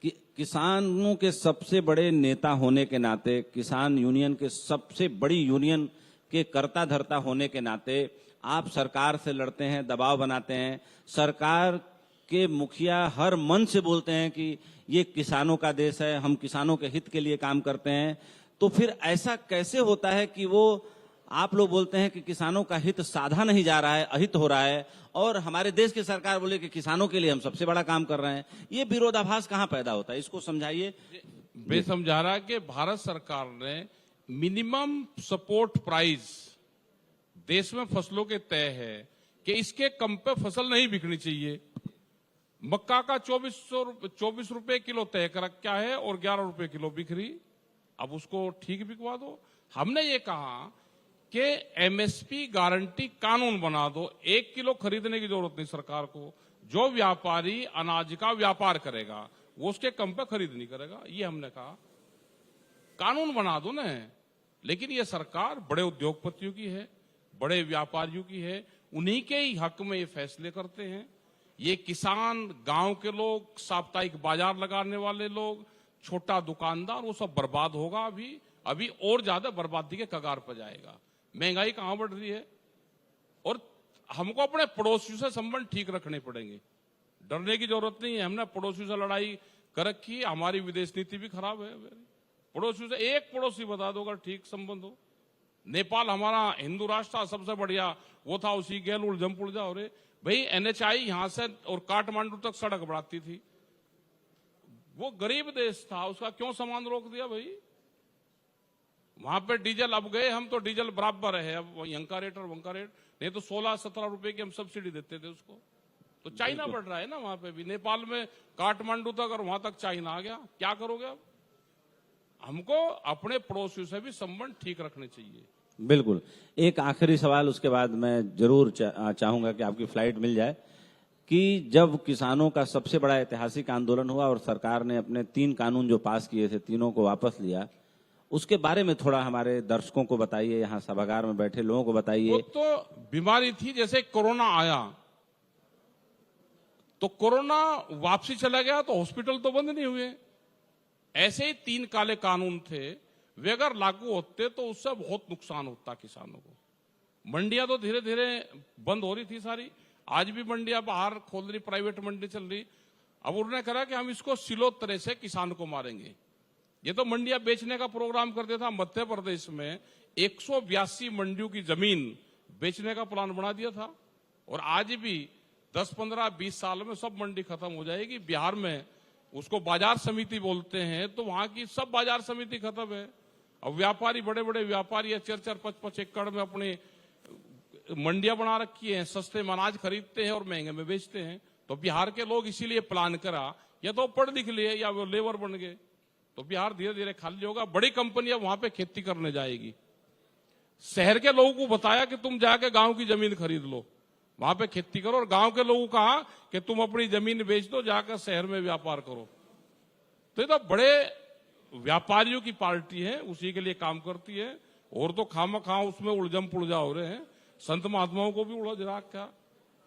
किसानों के सबसे बड़े नेता होने के नाते, किसान यूनियन के सबसे बड़ी यूनियन के कर्ता धर्ता होने के नाते आप सरकार से लड़ते हैं, दबाव बनाते हैं। सरकार के मुखिया हर मन से बोलते हैं कि ये किसानों का देश है, हम किसानों के हित के लिए काम करते हैं। तो फिर ऐसा कैसे होता है कि वो आप लोग बोलते हैं कि किसानों का हित साधा नहीं जा रहा है, अहित हो रहा है, और हमारे देश की सरकार बोले कि किसानों के लिए हम सबसे बड़ा काम कर रहे हैं? ये विरोधाभास कहाँ पैदा होता है, इसको समझाइए। मैं समझा रहा कि भारत सरकार ने मिनिमम सपोर्ट प्राइस देश में फसलों के तय है कि इसके कम पे फसल नहीं बिकनी चाहिए। मक्का का 24 रुपए किलो तय कर रखा है और 11 रुपए किलो बिक रही। अब उसको ठीक बिकवा दो। हमने ये कहा कि एमएसपी गारंटी कानून बना दो। 1 किलो खरीदने की जरूरत नहीं सरकार को। जो व्यापारी अनाज का व्यापार करेगा वो उसके कम पे खरीद नहीं करेगा। ये हमने कहा कानून बना दो ना। लेकिन ये सरकार बड़े उद्योगपतियों की है, बड़े व्यापारियों की है, उन्हीं के ही हक में ये फैसले करते हैं। ये किसान, गांव के लोग, साप्ताहिक बाजार लगाने वाले लोग, छोटा दुकानदार, वो सब बर्बाद होगा। अभी और ज्यादा बर्बादी के कगार पर जाएगा। महंगाई कहां बढ़ रही है और हमको अपने पड़ोसियों से संबंध ठीक रखने पड़ेंगे। डरने की जरूरत नहीं है। हमने पड़ोसियों से लड़ाई कर रखी है। हमारी विदेश नीति भी खराब है। पड़ोसियों से एक पड़ोसी बता दो अगर ठीक संबंध हो। नेपाल हमारा हिंदू राष्ट्र सबसे बढ़िया वो था, उसी गेल उलझम पुलझा हो रहे। भाई एनएचआई यहां से और काठमांडू तक सड़क बढ़ाती थी। वो गरीब देश था, उसका क्यों सामान रोक दिया भाई? वहां पे डीजल अब गए हम तो डीजल बराबर है। अब यंका रेट और वंका रेट, नहीं तो 16-17 रुपए की हम सब्सिडी देते थे उसको। तो चाइना बढ़ रहा है ना वहां पे भी। नेपाल में काठमांडू तक और वहां तक चाइना आ गया। क्या करोगे अब? हमको अपने पड़ोसियों से भी संबंध ठीक रखने चाहिए। बिल्कुल। एक आखिरी सवाल, उसके बाद मैं जरूर चाहूंगा कि आपकी फ्लाइट मिल जाए, कि जब किसानों का सबसे बड़ा ऐतिहासिक आंदोलन हुआ और सरकार ने अपने 3 कानून जो पास किए थे, तीनों को वापस लिया, उसके बारे में थोड़ा हमारे दर्शकों को बताइए, यहाँ सभागार में बैठे लोगों को बताइए। वो तो बीमारी थी, जैसे कोरोना आया तो कोरोना वापसी चला गया तो हॉस्पिटल तो बंद नहीं हुए। ऐसे ही 3 काले कानून थे, वे अगर लागू होते तो उससे बहुत नुकसान होता किसानों को। मंडियां तो धीरे धीरे बंद हो रही थी सारी। आज भी मंडियां बाहर खोल रही, प्राइवेट मंडी चल रही। अब उन्होंने कहा कि हम इसको सिलो तरह से किसान को मारेंगे। ये तो मंडियां बेचने का प्रोग्राम करते था। मध्य प्रदेश में 182 मंडियों की जमीन बेचने का प्लान बना दिया था। और आज भी 10, 15, 20 साल में सब मंडी खत्म हो जाएगी। बिहार में उसको बाजार समिति बोलते हैं, तो वहां की सब बाजार समिति खत्म है। अब व्यापारी, बड़े बड़े व्यापारी 4-4, 5-5 एकड़ में अपनी मंडियां बना रखी है। सस्ते में अनाज खरीदते हैं और महंगे में बेचते हैं। तो बिहार के लोग इसीलिए प्लान करा, या तो पढ़ लिख लिए या वो लेबर बन गए, तो बिहार धीरे धीरे खाली होगा। बड़ी कंपनियां वहां पे खेती करने जाएगी। शहर के लोगों को बताया कि तुम जाके गांव की जमीन खरीद लो, वहां पे खेती करो। और गांव के लोगों को कहा कि तुम अपनी जमीन बेच दो, जाकर शहर में व्यापार करो। तो ये तो बड़े व्यापारियों की पार्टी है, उसी के लिए काम करती है। और तो खाम खा उसमें उलझम पुलझा हो रहे हैं। संत महात्माओं को भी उलझ रखा।